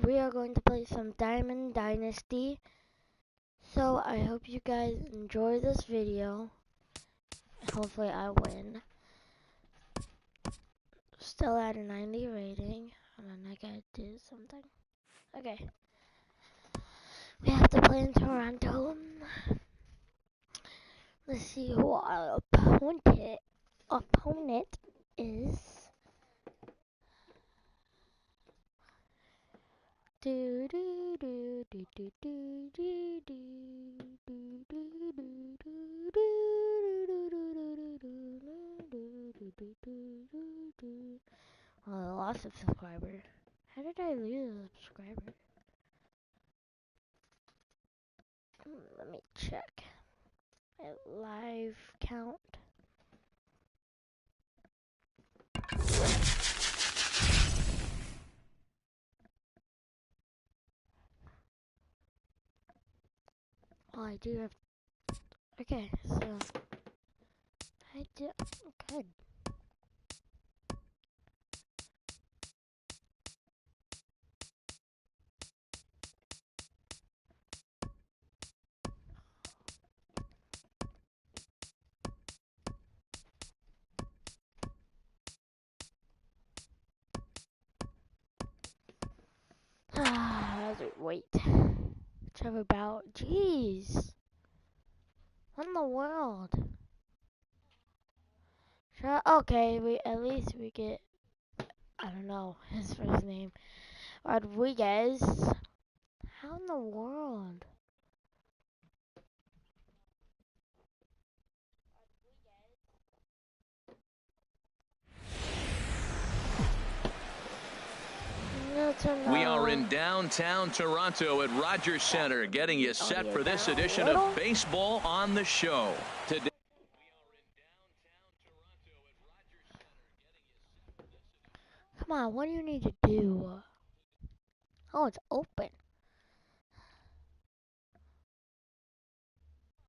we are going to play some Diamond Dynasty. So I hope you guys enjoy this video. Hopefully I win. Still at a 90 rating. And then I gotta do something. Okay. We have to play in Toronto. Let's see who our opponent is. Do do do do do do do do do do do. Oh, I lost a subscriber. How did I lose a subscriber? Let me check my live count. Oh, I do have. Okay, so I do good. Wait. Trevor about. Jeez. What in the world? Okay, at least we get. I don't know his first name. Rodriguez. How in the world? We are in downtown Toronto at Rogers Centre, getting you set for this edition of Baseball on the Show. Today, come on, what do you need to do? Oh, it's open.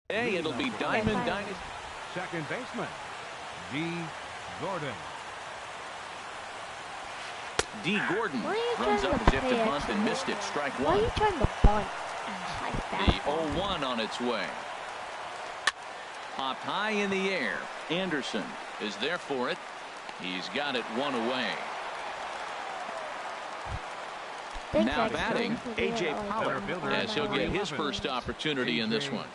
Hey, it'll be Diamond Dynasty. Second baseman, D. Gordon. D. Gordon runs up as if to bunt and missed it. Strike one. Why are you trying to bunt and the 0-1 on its way. Popped high in the air. Anderson is there for it. He's got it one away. Now batting, A.J. Pollard, as he'll get his first opportunity in this one.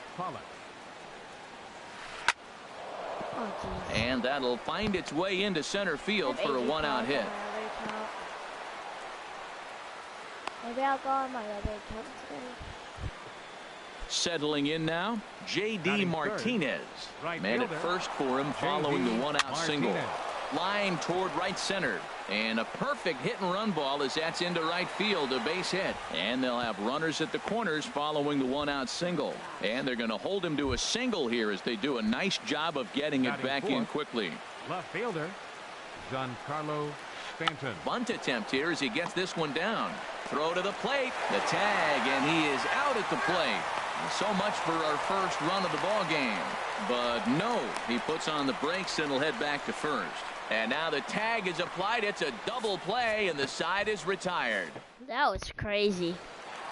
And that'll find its way into center field for a one-out hit. Maybe I'll go on my other account today. Settling in now, J.D. Martinez. Man at first for him following the one-out single. Line toward right center. And a perfect hit-and-run ball as that's into right field, a base hit. And they'll have runners at the corners following the one-out single. And they're going to hold him to a single here as they do a nice job of getting it back in quickly. Left fielder, Giancarlo Stanton. Bunt attempt here as he gets this one down. Throw to the plate. The tag, and he is out at the plate. So much for our first run of the ball game. But no, he puts on the brakes and will head back to first. And now the tag is applied. It's a double play, and the side is retired. That was crazy.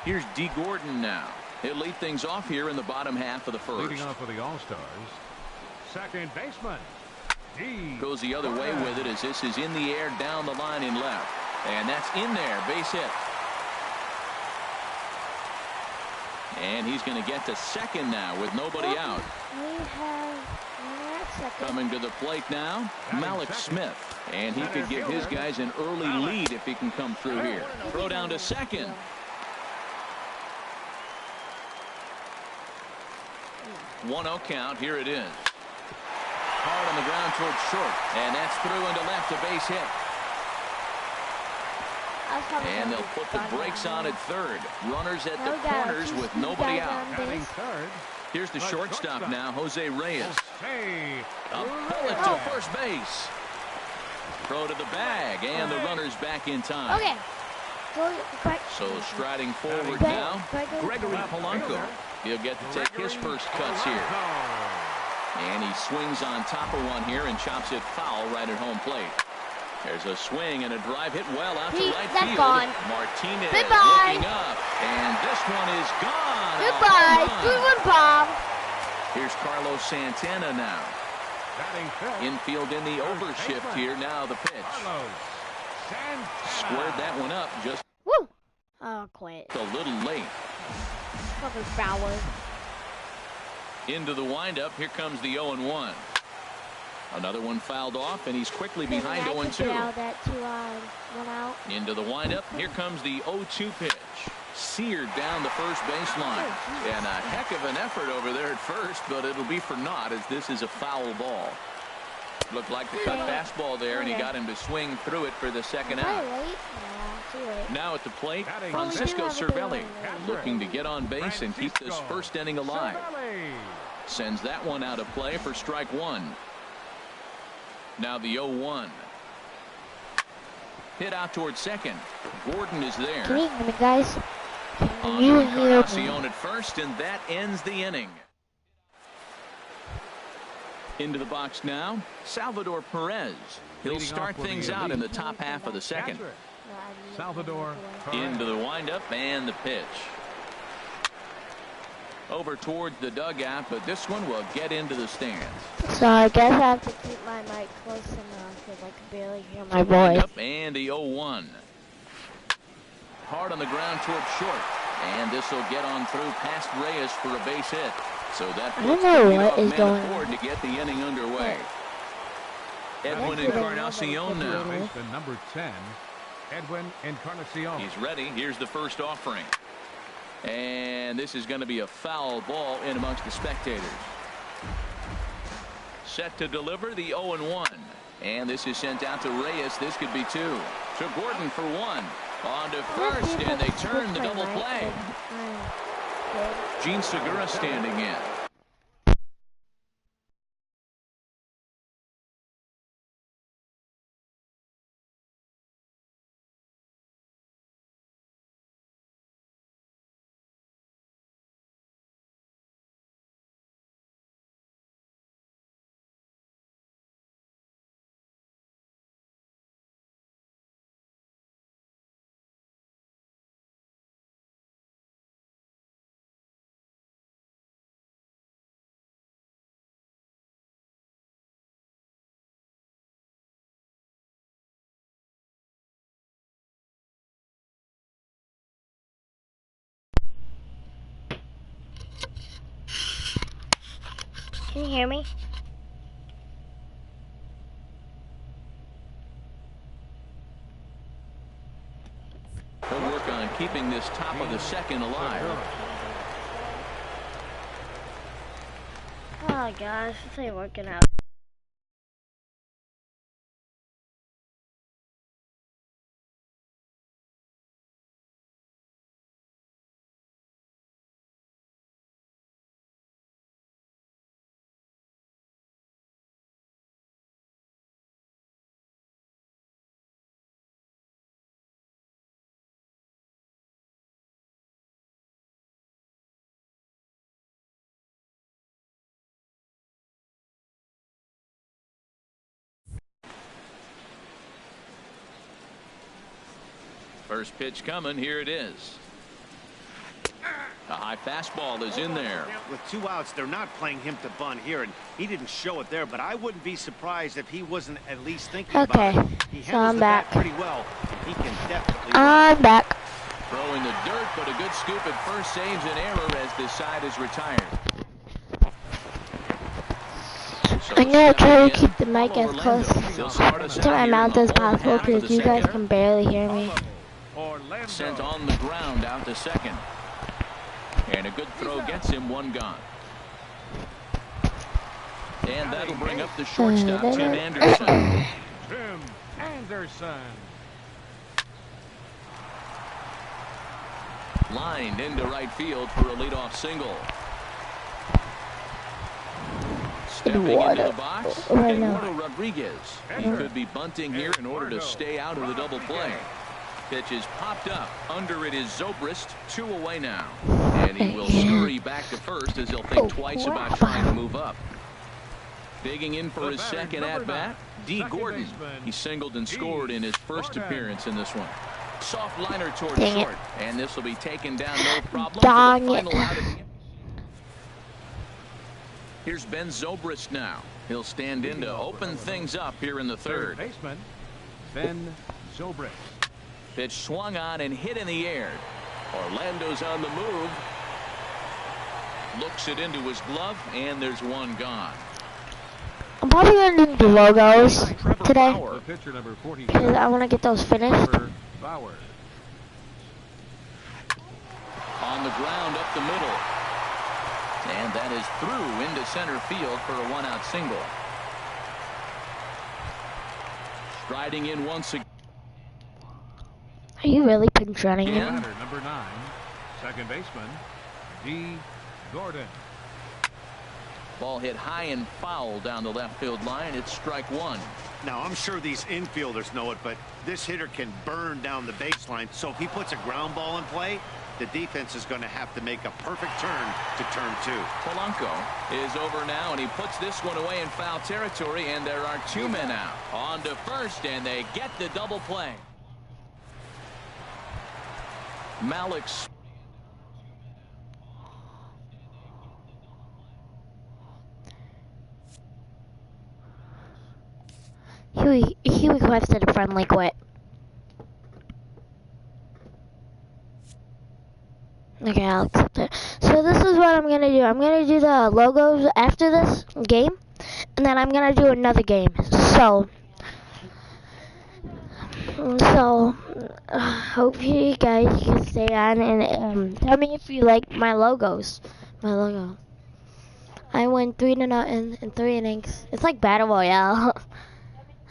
Here's D. Gordon now. He'll lead things off here in the bottom half of the first. Leading off for the All-Stars, second baseman, D. Goes the other way with it as this is in the air down the line in left. And that's in there. Base hit. And he's going to get to second now with nobody out. We have second. Coming to the plate now, Malik Smith. And he could give his guys an early lead if he can come through here. Throw down to second. One-0 count. Here it is. Hard on the ground towards short. And that's through into left, a base hit. And they'll put the brakes on at third. Runners at the corners with nobody out. Here's the shortstop now, Jose Reyes. A bullet to first base. Throw to the bag, and the runner's back in time. Okay. So striding forward now, Gregory Polanco. He'll get to take his first cuts here. And he swings on top of one here and chops it foul right at home plate. There's a swing and a drive hit well out to right That's field. gone. Martinez Goodbye. looking up, and this one is gone. Goodbye. 3-1 bomb. Here's Carlos Santana now. Infield in the overshift here. Now the pitch. Squared that one up just Woo! I'll quit. a little late. Probably Bauer. Into the windup. Here comes the 0-1. Another one fouled off, and he's quickly behind 0-2. Into the windup. Here comes the 0-2 pitch. Seared down the first baseline. And a heck of an effort over there at first, but it'll be for naught as this is a foul ball. Looked like the cut fastball there, and he got him to swing through it for the second out. Now at the plate, Francisco Cervelli looking to get on base and keep this first inning alive. Sends that one out of play for strike one. Now the 0-1. Hit out towards second. Gordon is there. Can you hear me, guys? On to Encarnacion at first, and that ends the inning. Into the box now, Salvador Perez. He'll start things out in the top half of the second. Salvador Into the windup and the pitch. Over towards the dugout, but this one will get into the stands. So I guess I have to keep my mic close enough because I can barely hear my voice. And the 0-1. Hard on the ground towards short. And this will get on through past Reyes for a base hit. So that I don't know what is going on to get the inning underway. Edwin Encarnacion now. The number 10, Edwin Encarnacion. He's ready. Here's the first offering. And this is going to be a foul ball in amongst the spectators. Set to deliver the 0-1. And this is sent out to Reyes. This could be two. To Gordon for one. On to first, and they turn the double play. Gene Segura standing in. Can you hear me? We'll work on keeping this top of the second alive. Oh gosh, this ain't working out. First pitch coming. Here it is. A high fastball is in there. With 2 outs, they're not playing him to bunt here, and he didn't show it there, but I wouldn't be surprised if he wasn't at least thinking about it. He so handles I'm the back. bat pretty well, and he can definitely I'm back. Throwing the dirt, but a good scoop at first saves an error as this side is retired. So I'm gonna try to keep the mic as close to my mouth as possible because you guys can barely hear me. Sent on the ground out to second. And a good throw gets him one gone. And that'll bring up the shortstop, Tim Anderson. Tim Anderson. Lined into right field for a leadoff single. Stepping into the box, Eduardo Rodriguez. He could be bunting here in order to stay out of the double play. Pitch is popped up. Under it is Zobrist. 2 away now. And he will scurry back to first as he'll think twice about trying to move up. Digging in for his second at-bat, D. Gordon. He singled and scored in his first appearance in this one. Soft liner towards short, and this will be taken down no problem for the final out of the inning. Here's Ben Zobrist now. He'll stand in to open things up here in the third. Baseman Ben Zobrist. Pitch swung on and hit in the air. Orlando's on the move. Looks it into his glove, and there's one gone. I'm probably going to do the logos today Pitcher number 40. because I want to get those finished. Bauer. On the ground up the middle. And that is through into center field for a one-out single. Striding in once again. Are you really pinch running him? Number 9, second baseman D. Gordon. Ball hit high and foul down the left field line. It's strike one. Now, I'm sure these infielders know it, but this hitter can burn down the baseline. So if he puts a ground ball in play, the defense is going to have to make a perfect turn to turn two. Polanco is over now, and he puts this one away in foul territory, and there are two men out. On to first, and they get the double play. Malik's. He requested a friendly quit. Okay, I'll accept it. So this is what I'm gonna do. I'm gonna do the logos after this game, and then I'm gonna do another game. So hope you guys can stay on and tell me if you like my logos. My logo. I win 3-0 in 3 innings. It's like Battle Royale.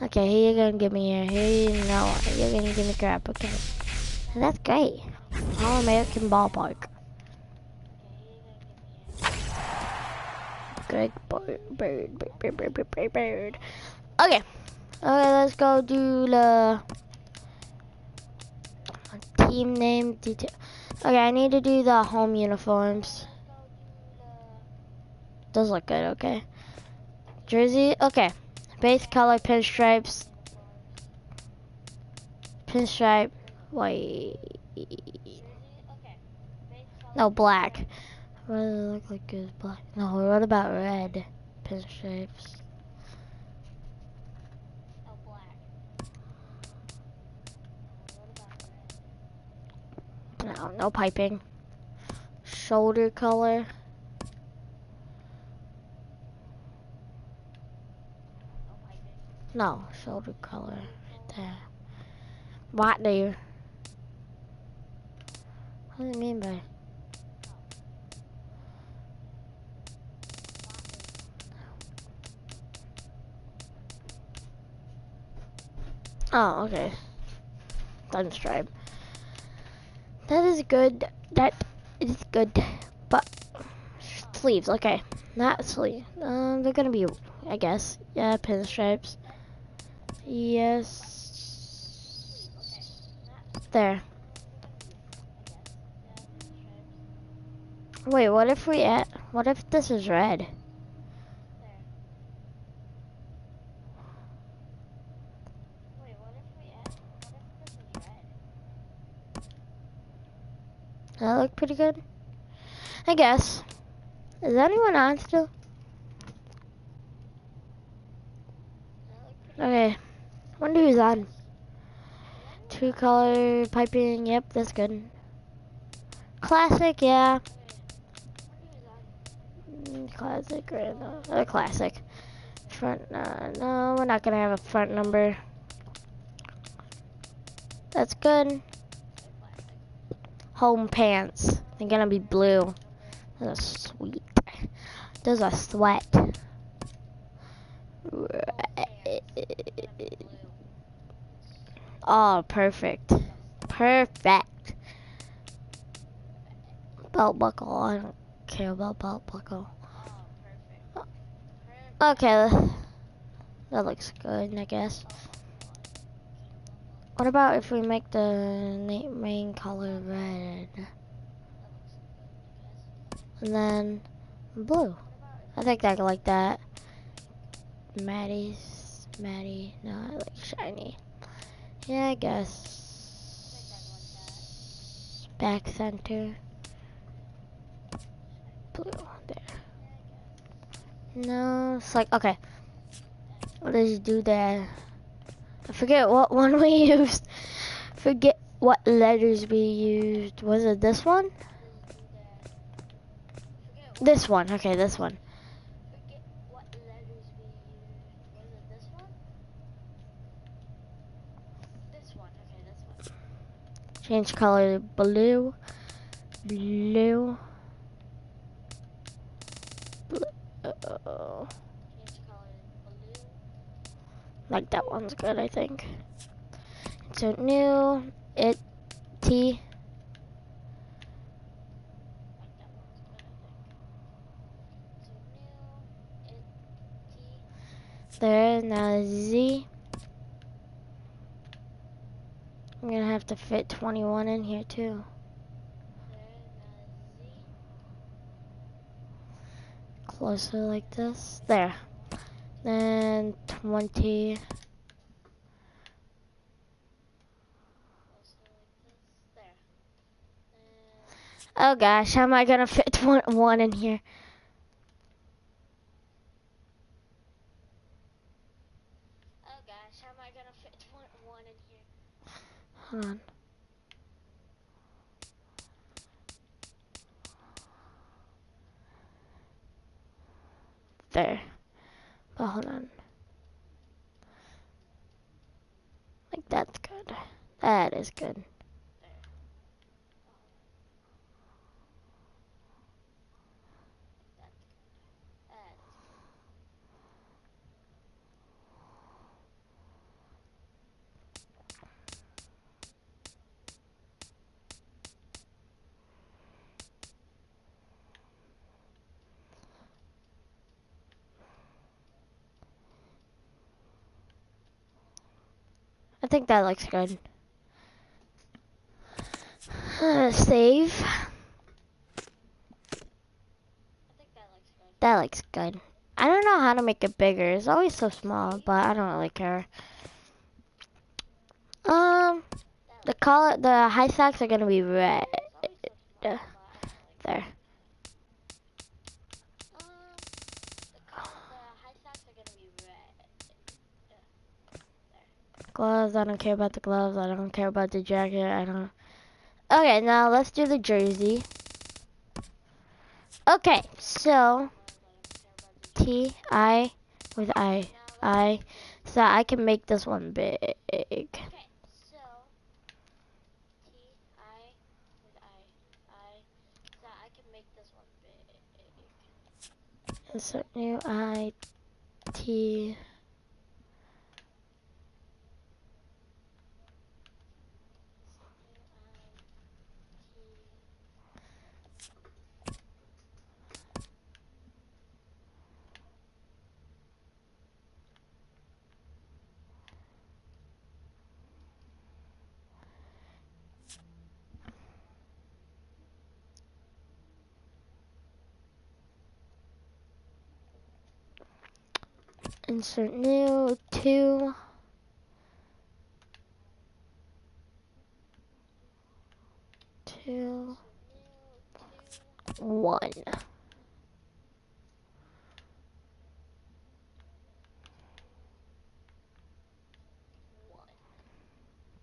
Okay, here you're gonna give me here you know you're gonna give me crap. Okay, that's great. All American ballpark. Greg bird. Okay, let's go do the team name detail. Okay, I need to do the home uniforms. Does look good. Okay, jersey. Okay. Base color pinstripes. Pinstripe white. No, black. What does it look like is black? No, what about red pinstripes? No, no piping. Shoulder color. No, shoulder color right there. What do you? What does it mean by? Oh, okay. Thumb stripe. That is good. That is good. But sleeves, okay. Not sleeve. They're gonna be, I guess. Yeah, pinstripes. Yes. There. Wait, what if what if this is red? That look pretty good? I guess. Is anyone on still? Okay. Wonder who's on. Two color piping, yep, that's good. Classic, yeah. Classic, right? No, classic. Front, no, we're not gonna have a front number. That's good. Home pants. They're gonna be blue. Those are sweet. Those are sweat. Oh, perfect. Perfect. Belt buckle. I don't care about belt buckle. Okay. That looks good, I guess. What about if we make the main color red? And then blue. I think I like that. Maddie, no, I like shiny. Yeah, I guess. Back center. Blue, there. No, it's like, okay. Let's do that. I forget what one we used. Forget what letters we used. Was it this one? This one, okay, this one. Change color to blue. Blue. Uh-oh. Like that one's good, I think. So new, T. There, now Z. I'm gonna have to fit 21 in here too. Closer like this. There. Then 20. Oh gosh, how am I gonna fit 1 in here? Hold on. There. But hold on. Like that's good. That is good. I think that looks good. Save. That looks good. I don't know how to make it bigger. It's always so small, but I don't really care. The high socks are gonna be red. There. Gloves, I don't care about the gloves. I don't care about the jacket. I don't. Okay, now let's do the jersey. Okay, so T-I with I, so I can make this one big. Insert new I-T. Insert new 2. 2, 1.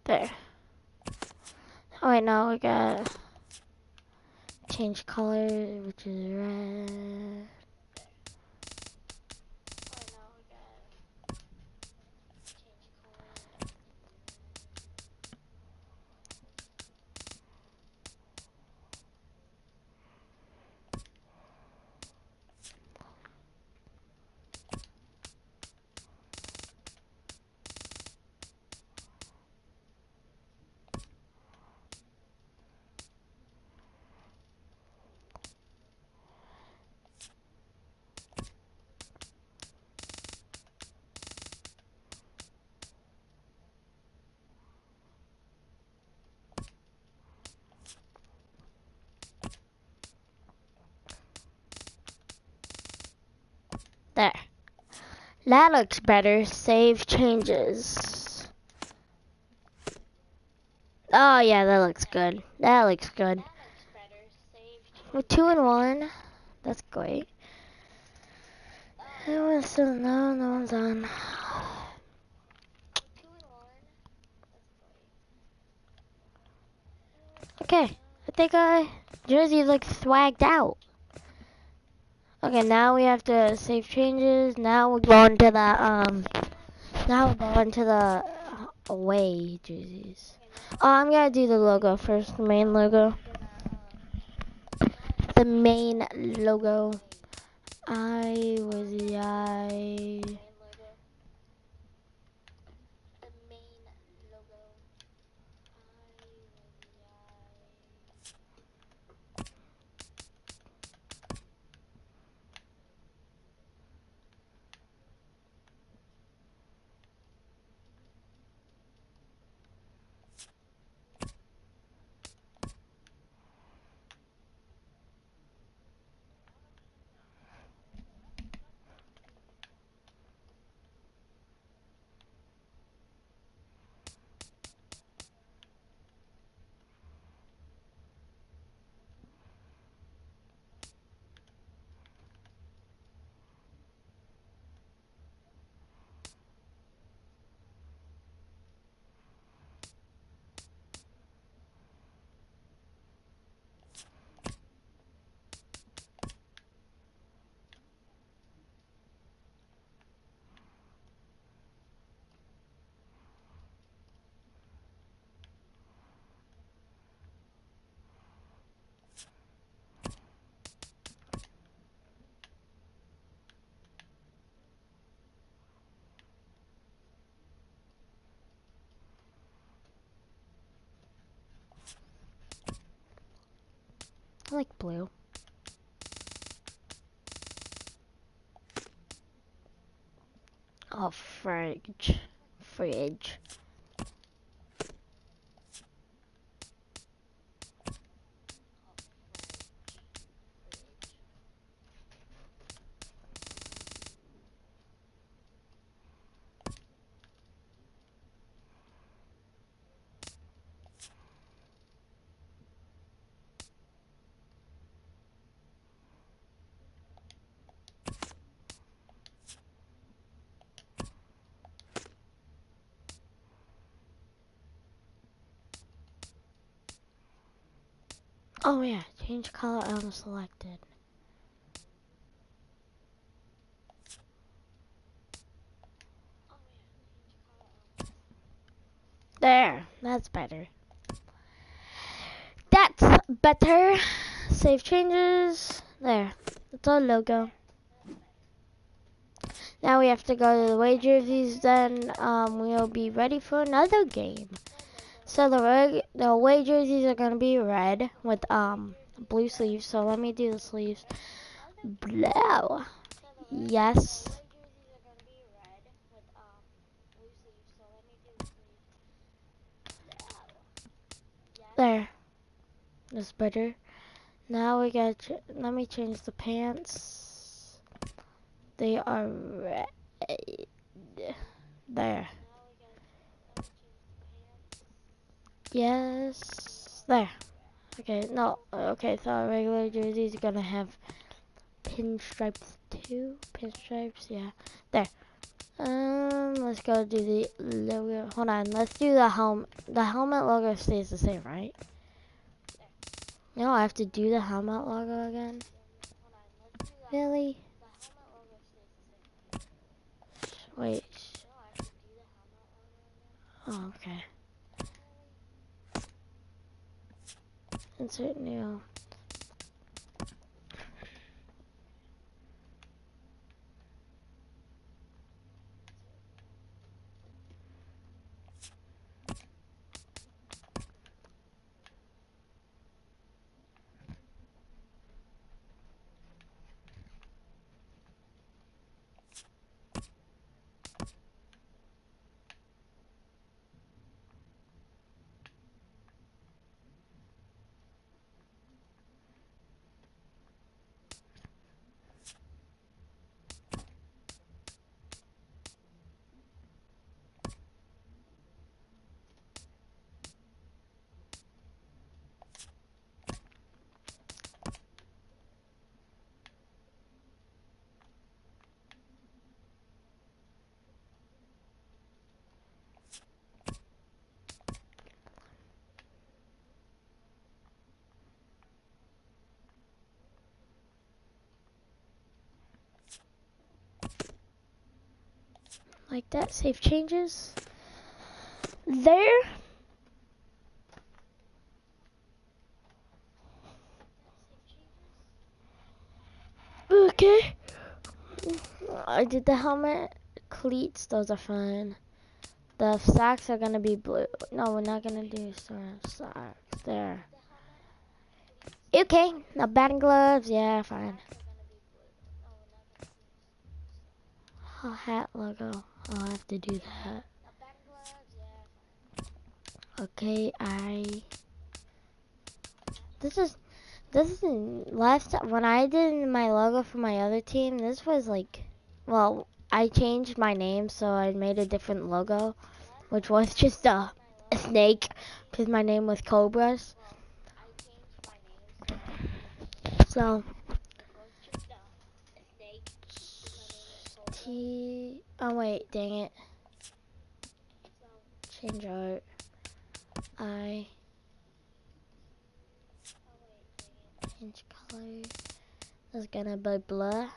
There. Oh wait, now we got change color, which is red. That looks better. Save changes. Oh yeah, that looks good. That looks good. We're 2-1. That's great. No, no one's on. Okay, I think Jersey looks swagged out. Okay, now we have to save changes. Now we're going to the Now we're going to the away jerseys. Oh, I'm gonna do the logo first. The main logo. The main logo. I was the I. I like blue. Oh, fridge. Oh yeah, change color unselected. There, that's better. That's better. Save changes. There, that's our logo. Now we have to go to the away jerseys. Then we'll be ready for another game. So the away jerseys are gonna be red with blue sleeves. So let me do the sleeves. Blue. Yes. There. That's better. Now we got. Let me change the pants. They are red. There. Yes. There. Okay. No. Okay. So our regular jerseys are gonna have pinstripes too. Pinstripes. Yeah. There. Let's go do the logo. Hold on. Let's do the helmet. The helmet logo stays the same, right? No, I have to do the helmet logo again. Really? Wait. Oh, okay. Insert new. Like that. Save changes. There. Okay. I did the helmet. Cleats, those are fine. The socks are gonna be blue. No, we're not gonna do socks. There. Okay. Now batting gloves. Yeah, fine. Oh, hat logo. I'll have to do that. Okay, This is last time when I did my logo for my other team. This was like, well, I changed my name, so I made a different logo, which was just a snake, because my name was Cobras. So oh wait, dang it. Change art. Change color. That's gonna be blur.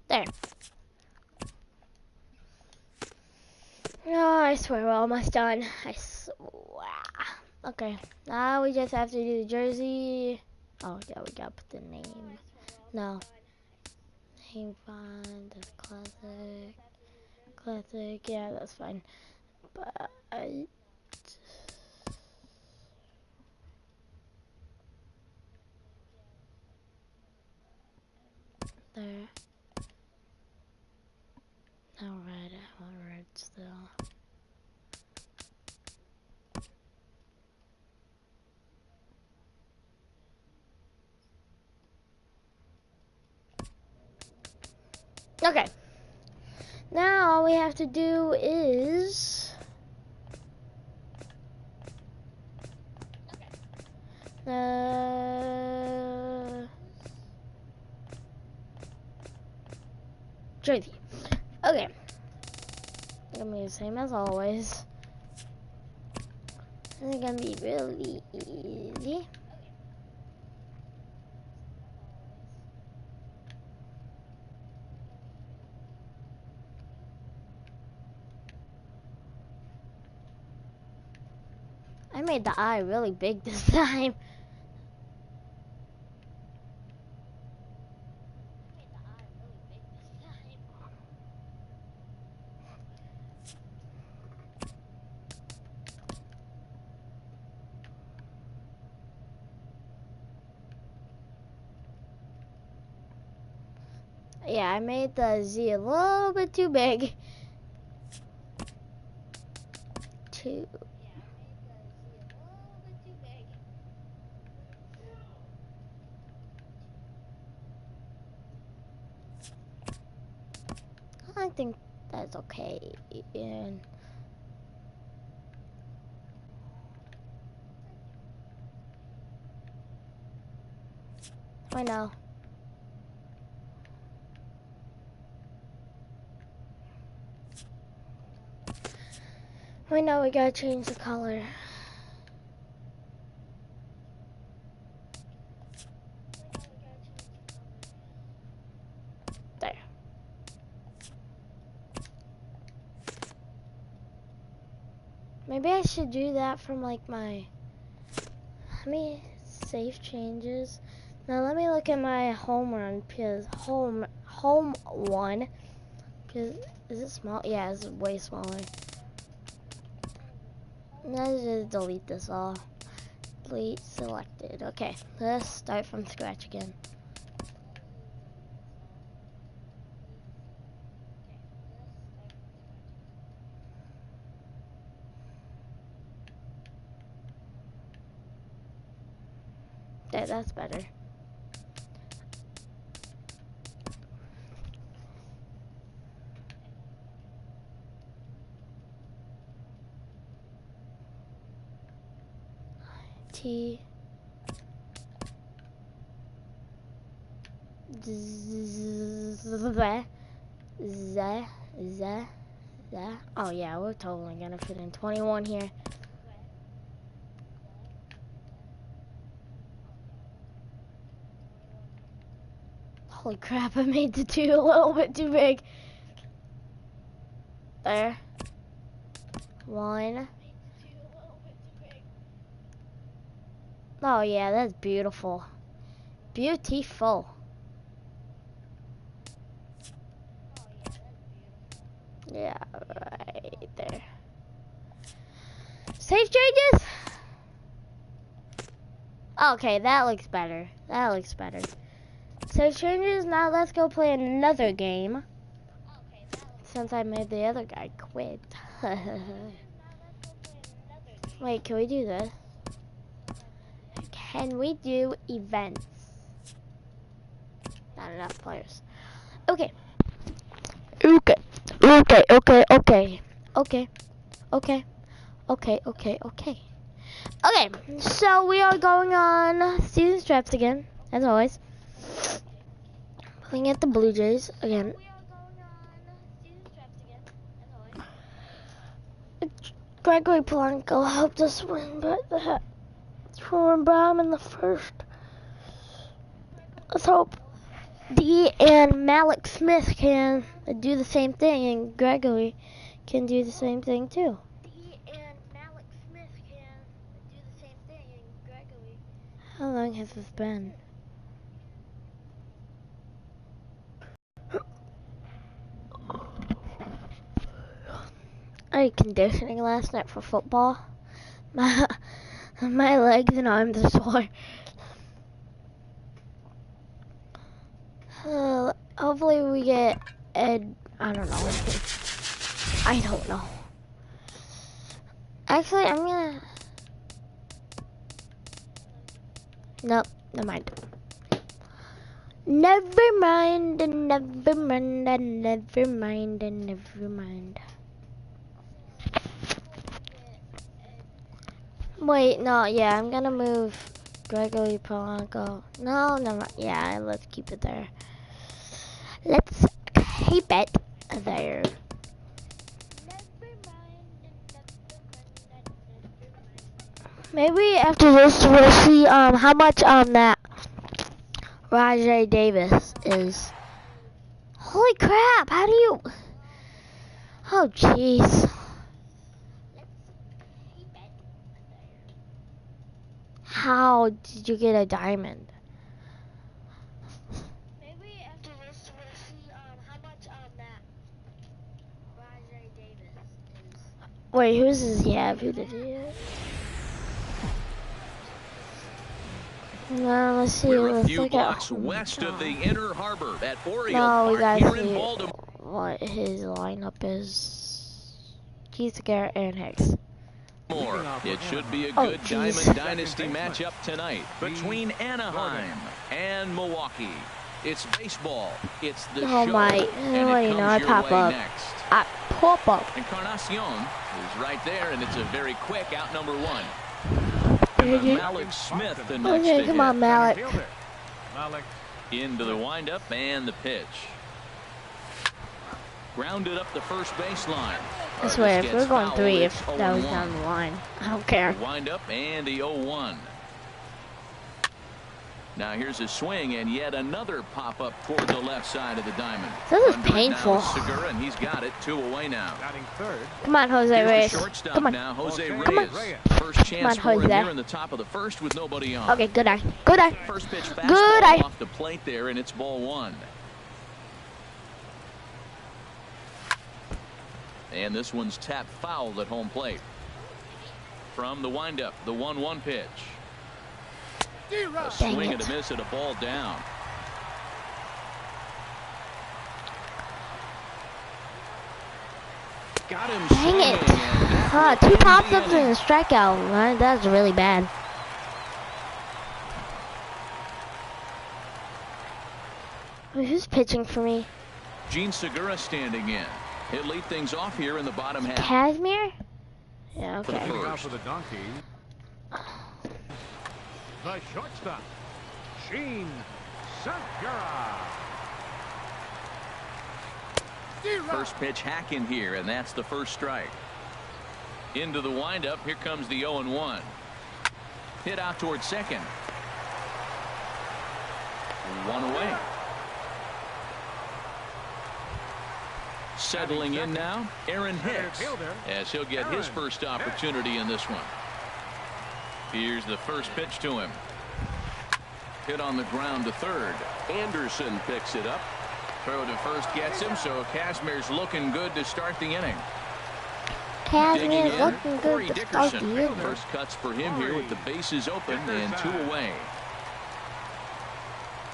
There. Oh, I swear we're almost done. I swear. Okay, now we just have to do the jersey. Oh, yeah, we gotta put the name. No. Name font, that's classic. Classic, yeah, that's fine. But there. Now red, I want red still. Okay. Now all we have to do is jersey. Okay. Gonna be the same as always. This is gonna be really easy. I made the eye really big this time. Yeah, I made the Z a little bit too big. I think that's okay. And I know. I know we gotta change the color. There. Maybe I should do that from like my, let me save changes. Now let me look at my home run, because home one, because is it small? Yeah, it's way smaller. Let's just delete this all. Delete selected. Okay, let's start from scratch again. That's better. T. Z. Oh yeah, we're totally gonna fit in 21 here. Holy crap, I made the 2 a little bit too big. There. 1. Oh yeah, that's beautiful. Beautiful. Yeah, right there. Save changes? Okay, that looks better. That looks better. Save changes, now let's go play another game. Since I made the other guy quit. Wait, can we do this? Can we do events? Not enough players. Okay. Okay. Okay. Okay. Okay. Okay. Okay. Okay. Okay. Okay. Okay. So we are going on season straps again, as always. Playing at the Blue Jays again. Gregory Polanco helped us win, but that's from Brown in the first. Let's hope D and Malik Smith can do the same thing, and Gregory can do the same thing too. How long has this been? I did conditioning last night for football. My legs and arms are sore. Hopefully we get Ed. I don't know. I don't know. Actually, I'm gonna. Nope. Never mind. Never mind. Never mind. Never mind. Never mind. Wait, no, yeah, I'm gonna move Gregory Polanco. No, never. Yeah, let's keep it there. Let's keep it there. Maybe after this we'll see how much that Rajay Davis is. Holy crap! How do you? Oh jeez. How did you get a diamond? Maybe after this we'll see how much that Rajay Davis is. Wait, who's does he have? Who did he have? No, let's see. We're a Let's few look blocks at west of the Inner Harbor at Oriole No, we Park gotta here in see Baltimore. what his lineup is. Keith, Garrett, and Hicks. It should be a good geez. Diamond Dynasty matchup tonight between Anaheim and Milwaukee. It's baseball. It's the Oh show. my! And Oh, it you know, comes I your pop way up. next. I pop up. Encarnacion is right there, and it's a very quick out number 1. Malik Smith, the next Okay, to come hit. on, Malik. Malik. Into the windup and the pitch. Grounded up the first baseline. I swear, if we're going 3, if oh that was down the line, I don't care. Wind up and the 0-1. Now here's a swing and yet another pop up toward the left side of the diamond. This is Under it painful. now is Segura, and he's got it 2 away now. Batting third. Come on, Jose Here's Reyes. the shortstop Come on. now, Jose Come Reyes. on. First chance Come for on, him Jose. here in the top of the first with nobody on. Okay, good eye. Good eye. First pitch Good fastball eye. off the plate there, and it's ball 1. And this one's tapped foul at home plate. From the windup, the 1-1 pitch. A swing and a miss and a ball down. Got him Dang it. swinging, and that will 2 end pops the ups inning. and a strikeout. That's really bad. Who's pitching for me? Gene Segura standing in. He'll lead things off here in the bottom half. Casimir? Yeah, For the okay. first. For the donkey. The shortstop, Gene Segura. First pitch hack in here, and that's the first strike. Into the windup. Here comes the 0-1. Hit out towards second. One away. Settling in now, Aaron Hicks, as he'll get his first opportunity in this one. Here's the first pitch to him. Hit on the ground to third. Anderson picks it up. Throw to first gets him, so Casimir's looking good to start the inning. Casimir's looking good to start the inning. First cuts for him here with the bases open and 2 away.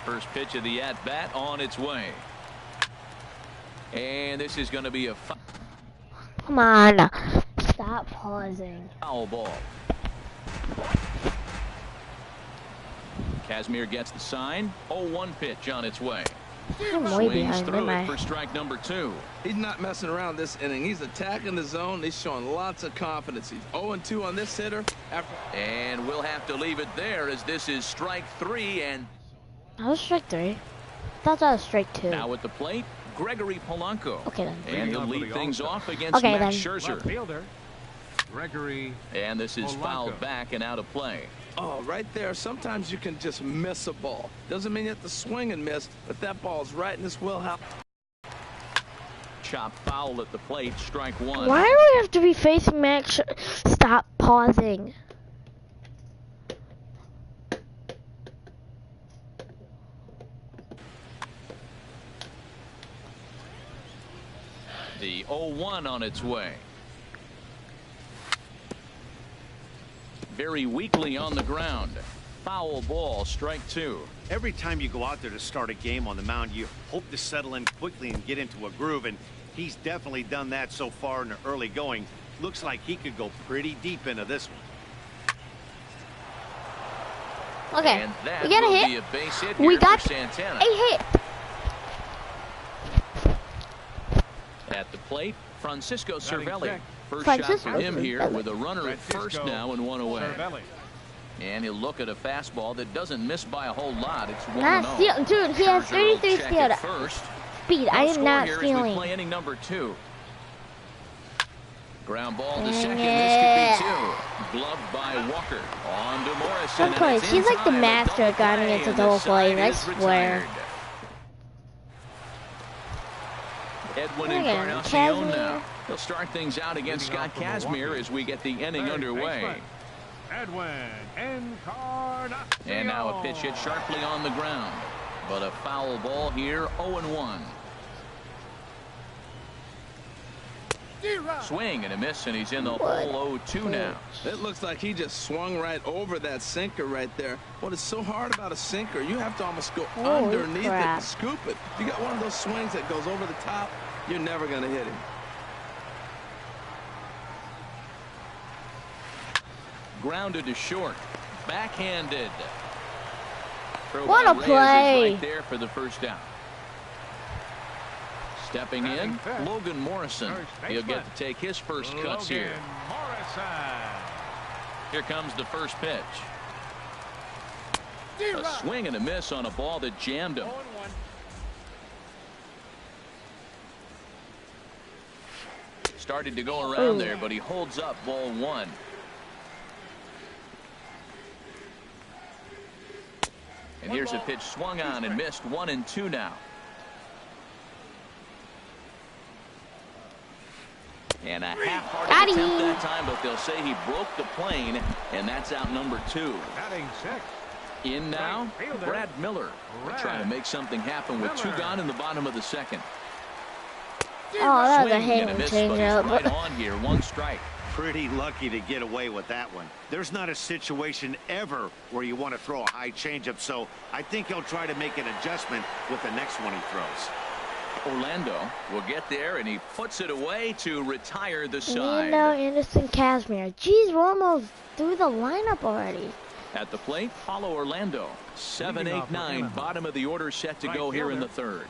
First pitch of the at-bat on its way. And this is going to be a Come on. Stop pausing. foul ball. Casimir gets the sign. 0-1 pitch on its way. I'm way Swings behind, through am it for I? strike number 2. He's not messing around this inning. He's attacking the zone. He's showing lots of confidence. He's 0-2 on this hitter. And we'll have to leave it there as this is strike 3. And That was strike 3. I thought that was strike 2. now at the plate, Gregory Polanco. Okay then. And he'll lead things off against Okay, Max then. Scherzer. Left fielder, Gregory. And this is Polanco. fouled back and out of play. Oh, right there. Sometimes you can just miss a ball. Doesn't mean you have to swing and miss, but that ball's right in his wheelhouse. Chop foul at the plate, strike 1. Why do we have to be facing Max? Stop pausing. The 0-1 on its way. Very weakly on the ground. Foul ball, strike 2. Every time you go out there to start a game on the mound, you hope to settle in quickly and get into a groove, and he's definitely done that so far in the early going. Looks like he could go pretty deep into this one. Okay. And that We got a will hit. be a base hit We here got for Santana. a hit. At the plate, Francisco Batting Cervelli. check. First shot Francisco for him here Cervelli. with a runner at first Francisco now and 1 away. Cervelli. And he'll look at a fastball that doesn't miss by a whole lot. It's 1-0. Not steal, dude. He has Scherzer will 33 check steal at first. speed. I No am score not here as we stealing. play inning number 2. Ground ball to Dang second. it. This could be 2. Gloved by Walker. On to Morrison. Of course, and it's he's like the inside. A master double at guarding play, into and double the plays, side I is swear. retired. Edwin Look at him, Encarnacion Casimir. now. He'll start things out against Leading off Scott from Casimir Milwaukee. as we get the inning Third underway. baseman, Edwin Encarnacion. And now a pitch hit sharply on the ground. But a foul ball here, 0-1. Swing and a miss, and he's in the hole 0-2 now. It looks like he just swung right over that sinker right there. What is so hard about a sinker, you have to almost go Holy underneath it crap. and scoop it. You got one of those swings that goes over the top, you're never going to hit him. Grounded to short. Backhanded. Throw What by a Reyes is play. right there for the first down. Stepping in, Logan Morrison. He'll get to take his first cuts here. Logan Morrison. Here comes the first pitch. A swing and a miss on a ball that jammed him. 0-1. Started to go around Ooh. there, but he holds up ball 1. And here's a pitch swung on and missed, 1-2 now. And a Got half-hearted attempt him. that time, but they'll say he broke the plane, and that's out number 2. Batting six. In now, Right fielder. Brad Miller. They're trying to make something happen with 2 Miller. gone in the bottom of the second. Oh, that was a Swing and a hitting miss, but he's changeup. right on here, 1 strike. Pretty lucky to get away with that one. There's not a situation ever where you want to throw a high changeup, so I think he'll try to make an adjustment with the next one he throws. Orlando will get there, and he puts it away to retire the side. Orlando, Anderson, Casimir. Jeez, we're almost through the lineup already. At the plate, Paulo Orlando. 7, 8, 9, bottom of the order set to go here in the third.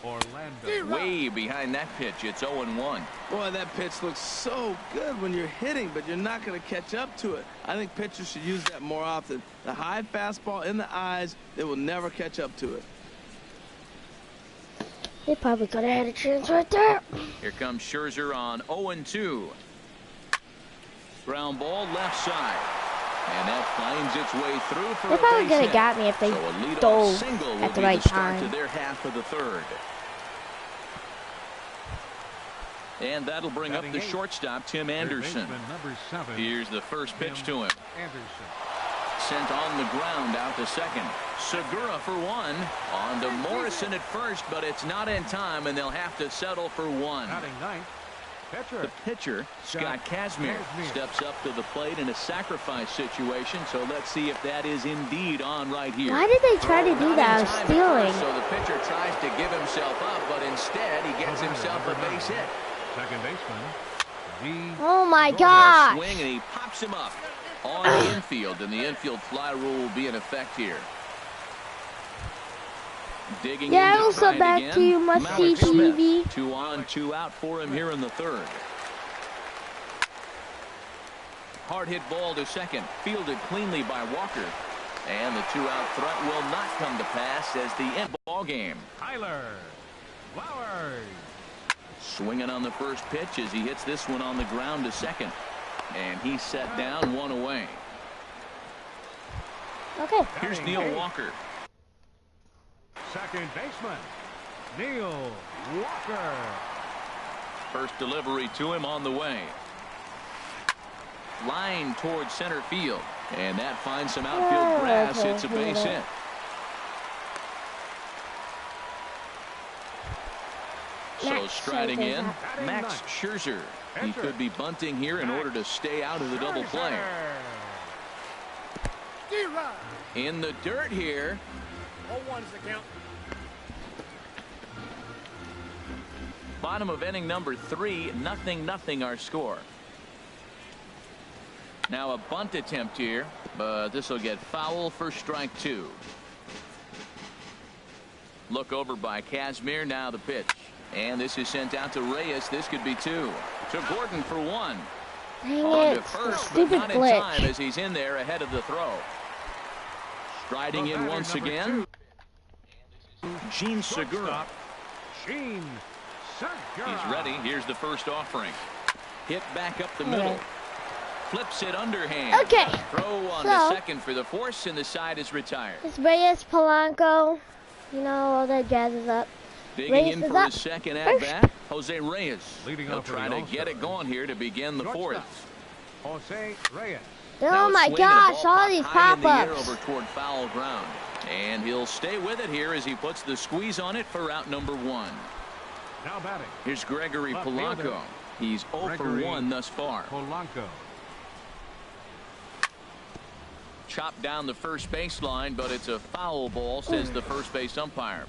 Orlando. Way behind that pitch. It's 0-1. Boy, that pitch looks so good when you're hitting, but you're not going to catch up to it. I think pitchers should use that more often. The high fastball in the eyes, they will never catch up to it. They probably could have had a chance right there. Here comes Scherzer on 0-2. Ground ball left side. And that finds its way through for They a probably base could have hit. got me if they So a leadoff dove single will at the be right the start to time. their half of the third. And that'll bring up the shortstop, Tim Anderson. Number 7. Here's the first pitch to him. Anderson. Sent on the ground out to second. Segura for one. On to Morrison at first, but it's not in time, and they'll have to settle for one. Batting ninth. Pitcher. The pitcher, Scott Kazmir, steps up to the plate in a sacrifice situation, so let's see if that is indeed on right here. Why did they try to do Not that? I in was time at stealing. first, so the pitcher tries to give himself up, but instead he gets himself a base hit. Second baseman. Oh my A gosh. swing, and he pops him up on the infield, and the infield fly rule will be in effect here. Digging Yeah, in to also try it back again. to you, Must See Malik Smith. TV. 2 on, 2 out for him here in the third. Hard hit ball to second, fielded cleanly by Walker, and the 2-out threat will not come to pass as the end ball game. Tyler Flowers. Swinging on the first pitch as he hits this one on the ground to second, and he's set down, one away. Okay. Here's Neil Walker. Second baseman. Neil Walker. First delivery to him on the way. Line towards center field, and that finds some outfield grass. It's a base hit. So striding in, Max Scherzer. He could be bunting here in order to stay out of the double play. In the dirt here. 0-1's the count. Bottom of inning number 3, 0-0 our score. Now a bunt attempt here, but this will get foul for strike 2. Look over by Kazmir. Now the pitch, and this is sent out to Reyes. This could be 2. To Gordon for 1. Dang On it. to first, but Stupid not in time glitch. as he's in there ahead of the throw. Striding in once again, Gene Segura. Gene Segura. He's ready. Here's the first offering. Hit back up the middle. Flips it underhand. Okay. Throw on So, the second for the force, and the side is retired. It's Reyes, Polanco. You know, all that jazz is up. Digging Reyes in is for up. his second at-bat, Jose Reyes. Leading He'll off for try the to All-Star. get it going here to begin the Shortstop. fourth. Jose Reyes. Now Oh a my swing and a gosh, ball all popped these high in the air pop-ups. over toward foul ground. And he'll stay with it here as he puts the squeeze on it for out number 1. Now batting. Here's Gregory Left Polanco. fielder. He's 0 Gregory for 1 thus far. Polanco. Chopped down the first baseline, but it's a foul ball, says the first base umpire.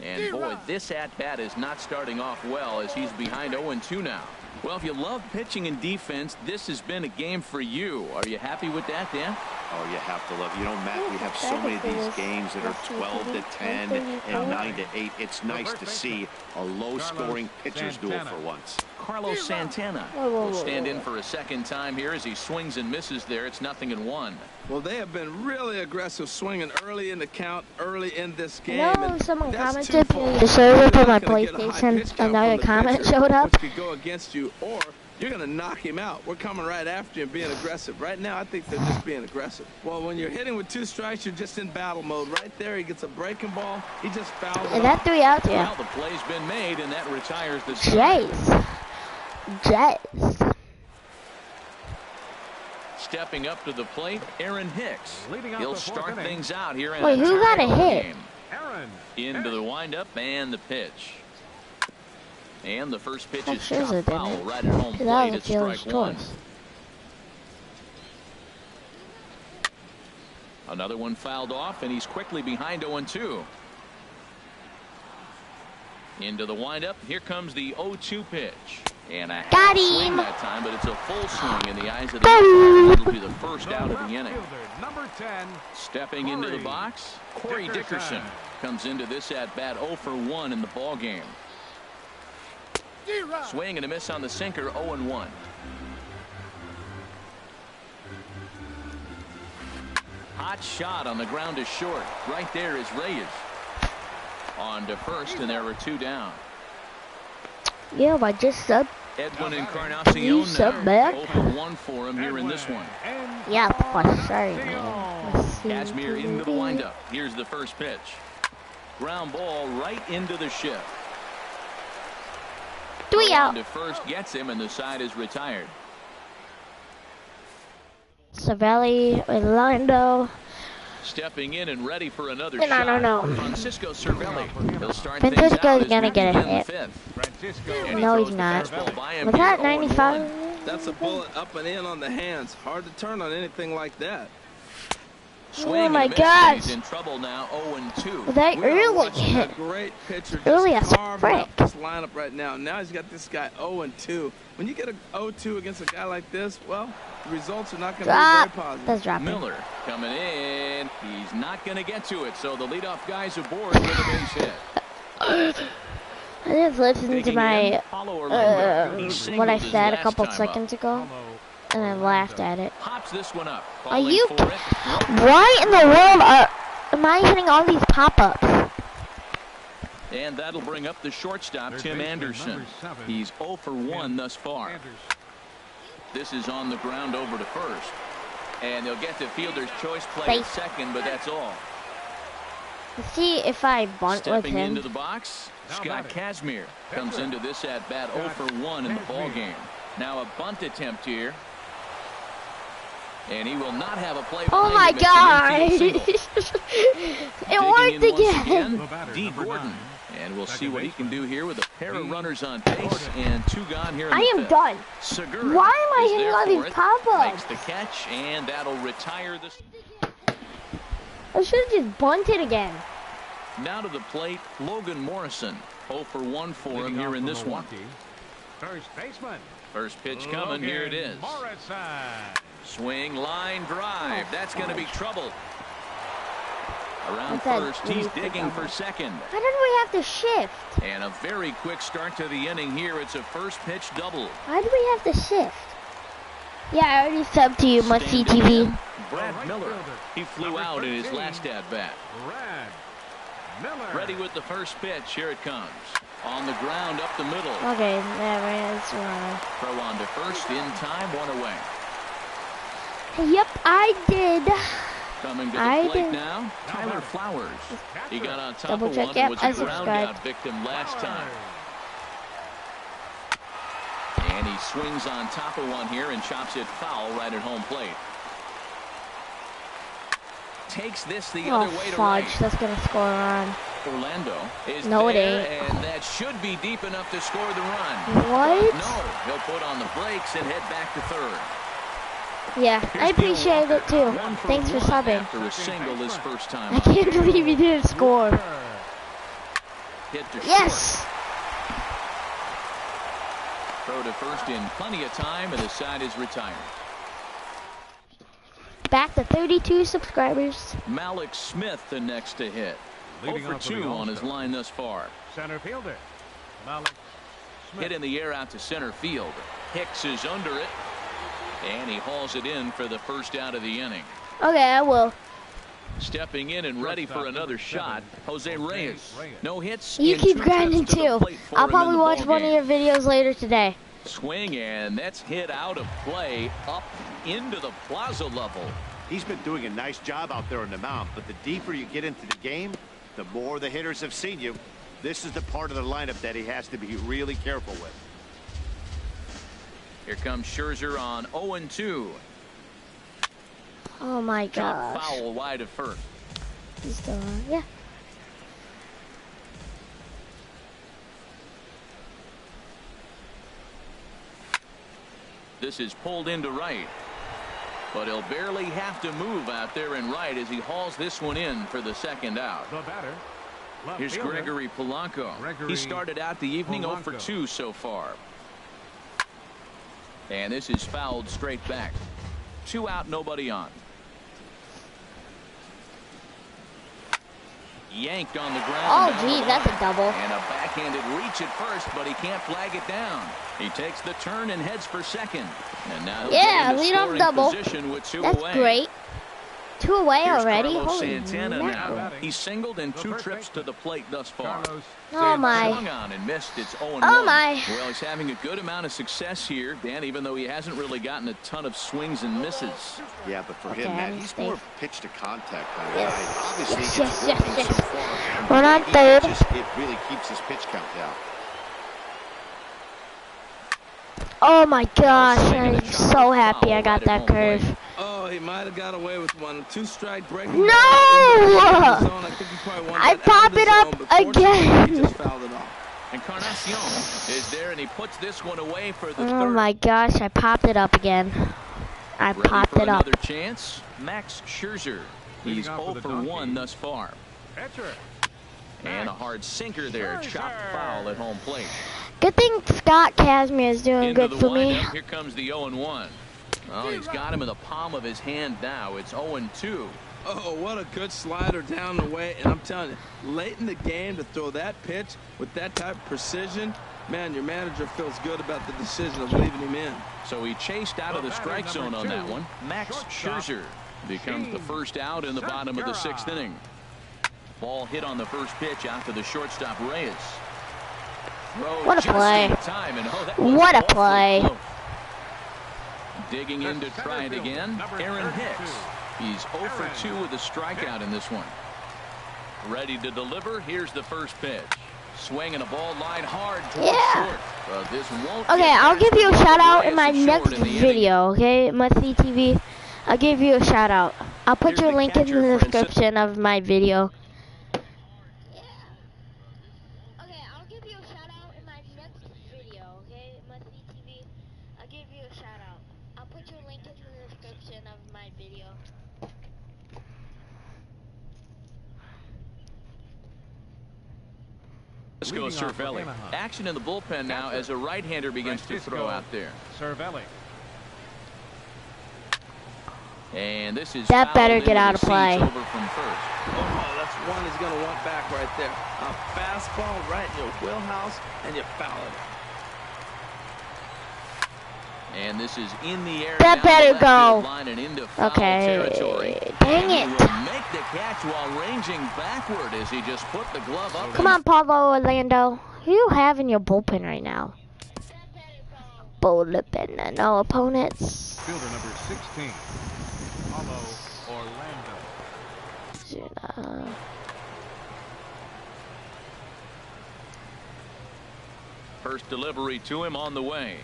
And boy, this at-bat is not starting off well as he's behind 0-2 now. Well, if you love pitching and defense, this has been a game for you. Are you happy with that, Dan? Oh, you have to love. You know, Matt, we have so many of these games that are 12-10 and 9-8. It's nice to see a low-scoring pitcher's duel for once. Carlos Santana will stand in for a second time here as he swings and misses there. It's 0-1. Well, they have been really aggressive swinging early in the count, early in this game. No, and someone that's commented twofold. the server You're for not my gonna get a high PlayStation. pitch count Another from the comment pitcher, showed up. which could go against you, or you're going to knock him out. We're coming right after you and being aggressive. Right now, I think they're just being aggressive. Well, when you're hitting with 2 strikes, you're just in battle mode. Right there, he gets a breaking ball. He just fouls it Is that off. 3 outs? Well, Yeah. the play's been made, and that retires the side. Jays. Stepping up to the plate, Aaron Hicks. Leading off He'll the fourth start inning. things out here in Wait, a who got a tie-ball hit? game. Aaron. Into the windup and the pitch. And the first pitch is Scherzer chopped did foul it. right at home That plate. was It's a fielder's strike 1. choice. Another one fouled off, and he's quickly behind 0-2. Into the windup. Here comes the 0-2 pitch. And a Got half swing him. that time, but it's a full swing in the eyes of the umpire. It'll be the first out of the inning. Number 10. Stepping into the box, Corey Dickerson comes into this at bat 0 for 1 in the ball game. Swing and a miss on the sinker, 0-1. Hot shot on the ground to short. Right there is Reyes. On to first, and there were 2 down. Yeah, I just subbed. Edwin You Encarnacion sub now. back? 0 for 1 for him here in this one. Yeah, for sure, man. Let's see. Kazmir into the windup. Here's the first pitch. Ground ball right into the shift. 3 out. On to first gets him, and the side is retired. Cervelli, Orlando. Stepping in and ready for another No, shot. no, no. Francisco Cervelli. He'll start things Francisco's out as gonna we get a begin the hit. 5th. And he No, throws he's the not. fastball by him Was here, that 0-1. 95? That's a bullet up and in on the hands. Hard to turn on anything like that. Swing and my a miss, gosh. and he's in trouble now, 0-2. Was that We are early? watching a great pitcher Early just as carving up frick. this lineup right now. Now he's got this guy 0-2. When you get a 0-2 against a guy like this, well, the results are not going to be Drop. very positive. That's dropping. Miller coming in. He's not going to get to it, so the leadoff guy's aboard with a base hit. I just listened to Taking my in, Paulo Orlando. He what singled I his said a last couple time up. seconds ago, and I laughed at it. Pops this one up. Are Calling you? for it. Why in the world am I hitting all these pop-ups? And that'll bring up the shortstop, Tim Anderson. He's 0 for 1 thus far. This is on the ground over to first. And they'll get the fielder's choice play at second, but that's all. Let's see if I bunt with Stepping into him. the box, Scott Kazmir comes into this at bat 0 for 1 in the ball game. Now a bunt attempt here. And he will not have a play. Oh my God! It worked again. D. Gordon. And we'll see what he can do here with a pair of runners on base and 2 gone here in the I am fifth. done. Segura Why am I is hitting there all for these it. pop-ups? Makes the catch, and that'll retire this. I should have just bunted again. Now to the plate, Logan Morrison. 0 for 1 for him here in this one. First baseman. First pitch coming, here it is. Morrison. Swing, line, drive. That's going to be trouble. Around What's that? first, he's digging for second. Why did we have to shift? And a very quick start to the inning here. It's a first pitch double. Why do we have to shift? Yeah, I already subbed to you, my Standing CTV. in, Brad Miller. He flew out in his last at-bat. Brad Miller. Ready with the first pitch. Here it comes. On the ground, up the middle. Okay, there it is. Throw on to first, in time, 1 away. Yep, I did. Coming to the I plate did. now, Tyler Flowers. He got on top Double of check, one yep, and was I a ground subscribed. out victim last time. And he swings on top of one here and chops it foul right at home plate. Takes this the Oh, other way to fudge. right. That's going to score a run. Orlando is No, it there, ain't. and that should be deep enough to score the run. What? No, he'll put on the brakes and head back to third. Yeah, I appreciate it too. 1 for Thanks for 1 subbing. after a single his first time I up. can't believe he didn't score. Hit to Yes! short. Throw to first in plenty of time, and the side is retired. Back to 32 subscribers. Malik Smith the next to hit. Leading 0 for off for the 2 on his All-Star. line thus far. Center fielder. Malik Smith. Hit in the air out to center field. Hicks is under it, and he hauls it in for the first out of the inning. Okay, I will. Stepping in and ready for another shot, Jose Reyes. No hits. You and keep 2 grinding trips to the too. plate for I'll him in probably the watch ball one of game. your videos later today. Swing, and that's hit out of play up into the plaza level. He's been doing a nice job out there on the mound, but the deeper you get into the game, the more the hitters have seen you. This is the part of the lineup that he has to be really careful with. Here comes Scherzer on 0-2. Oh my Chop gosh. foul wide of first. He's still on. Yeah. This is pulled into right. But he'll barely have to move out there in right as he hauls this one in for the second out. The batter. Left Here's fielder. Gregory Polanco. Gregory He started out the evening 0 for Polanco. 2 so far. And this is fouled straight back. 2 out, nobody on. Yanked on the ground. Oh, geez, that's a double. And a backhanded reach at first, but he can't flag it down. He takes the turn and heads for second. And now yeah, lead off double. With 2 that's away. Great. 2 away Here's already. Carlos Holy Santana mackerel. now. He's singled in 2 trips to the plate thus far. Oh my. Swung on and missed. It's 0-1. Oh my. Well, he's having a good amount of success here, Dan, even though he hasn't really gotten a ton of swings and misses. Yeah, but for Okay, him, man, I'm he's safe. more pitch to contact kind of Yes. guy. Obviously, Yes, it's yes, working yes, so yes. far. We're on He third. It really keeps his pitch count down. Oh my gosh, I'm so happy I got that curve. Oh, he might have got away with one. 2-strike break. No! I I pop it up again. He just fouled it off. Encarnacion is there, and he puts this one away for the Oh third. my gosh, I popped it up again. I Ready popped for it up. another chance? Max Scherzer. He's Leading off 0 for the for donkey. 1 thus far. Pitcher. And a hard sinker there, chopped foul at home plate. Good thing Scott Casimir is doing Into good the for me. windup, here comes the 0-1. Well, he's got him in the palm of his hand now. It's 0-2. Oh, what a good slider down the way. And I'm telling you, late in the game to throw that pitch with that type of precision, man, your manager feels good about the decision of leaving him in. So he chased out of the strike zone on that one. Max Scherzer becomes the first out in the bottom of the 6th inning. Ball hit on the first pitch out to the shortstop Reyes. What a play. What a play. Digging in to try it again, Aaron Hicks. He's 0 for 2 with a strikeout in this one. Ready to deliver. Here's the first pitch. Swinging a ball line hard towards short. This won't Okay, get I'll past give you a the shout out Reyes in my is short next in the inning. video, okay? Must-see TV. I'll give you a shout out. I'll put Here's your the link in catcher, the Francis. description of my video. Okay, I'll give you a shout out in my next video, okay? Must-see TV. I'll give you a shout out. I'll put your link in the description of my video. Let's go Cervelli. Action in the bullpen now as a right-hander begins to throw out there. Cervelli. And this is That better fouled get into out the of play. seats over from first. Oh, that's one he's going to want back right there. A fastball right in your wheelhouse, and you foul it. And this is in the air. That down the better left go. field line and into foul Okay. territory. Dang And he it. will make the catch while ranging backward as he just put the glove up. Come on, Pablo Orlando. Who you have in your bullpen right now? Bullpen, no opponents. Fielder number 16. Paulo Orlando. First delivery to him on the way.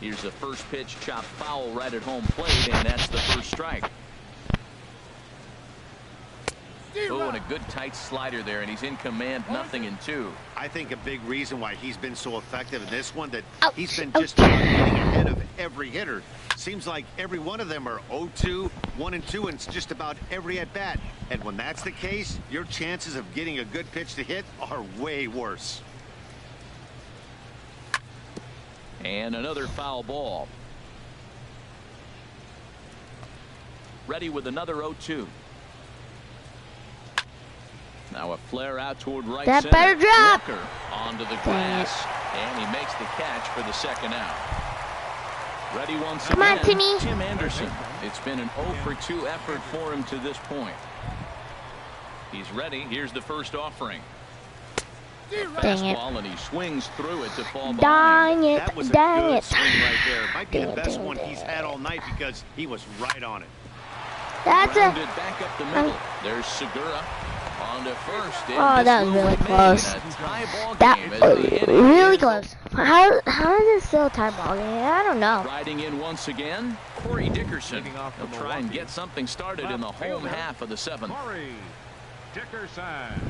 Here's the first pitch, chopped foul right at home plate, and that's the first strike. Oh, and a good tight slider there, and he's in command, 0-2. I think a big reason why he's been so effective in this one that Ouch, he's been ouch. just about getting ahead of every hitter. Seems like every one of them are 0-2, 1-2, and it's just about every at bat. And when that's the case, your chances of getting a good pitch to hit are way worse. And another foul ball. Ready with another 0-2. Now a flare out toward right That center. better drop. Walker onto the Dang grass, and he makes the catch for the second out. Ready once Come on, again, Timmy. Tim Anderson. It's been an 0 for 2 effort for him to this point. He's ready. Here's the first offering. Dang it. Fastball, and he swings through it to fall behind. Dang it. That was a Dang good it. swing right there. Might be Dang the it, best dang it, one dang he's it. had all night because he was right on it. That's Grounded a. back up the middle. There's Segura on to first. And Oh, this that was will really remain close. a tie ball That game as was the inning really is close. How is it still a tie ball game? I don't know. riding in once again, Corey Dickerson. Leading off He'll for try and Milwaukee. get something started in the Left home fielder, half of the 7th. Corey Dickerson.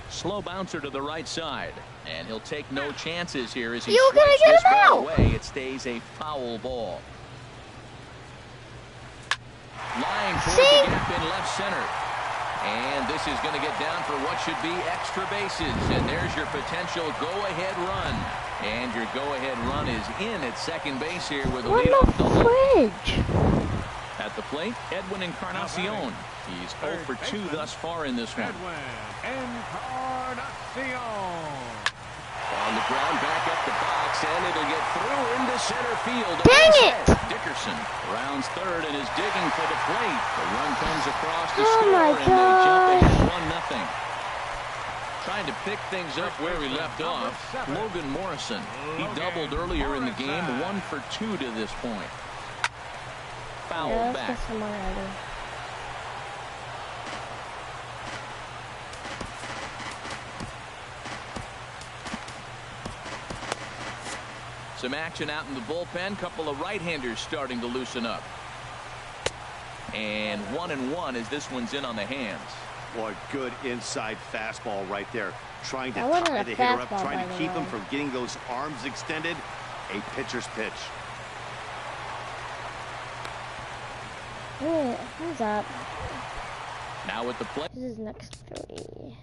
Slow bouncer to the right side, and he'll take no chances here as he You gonna swipes get this him ball out. away. It stays a foul ball. Lying toward See? the gap in left center. And this is going to get down for what should be extra bases. And there's your potential go-ahead run. And your go-ahead run is in at second base here with a What leadoff the double. fridge? At the plate, Edwin Encarnacion. He's 0 for 2 thus far in this one. Edwin Encarnacion. On the ground, back up the box, and it'll get through into center field. Dang it! Dickerson rounds third and is digging for the plate. The run comes across the Oh score, my and they jump gosh. ahead 1-0. Trying to pick things up where he left off, Logan Morrison. He doubled earlier in the game, 1 for 2 to this point. Foul Yeah, back. let's get some more already. Some action out in the bullpen. Couple of right-handers starting to loosen up. And 1-1 as this one's in on the hands. Boy, good inside fastball right there. Trying to That wasn't tie a the hitter up, fastball, trying by to the keep him way. from getting those arms extended. A pitcher's pitch. Who's up? Now with the play. This is next 3.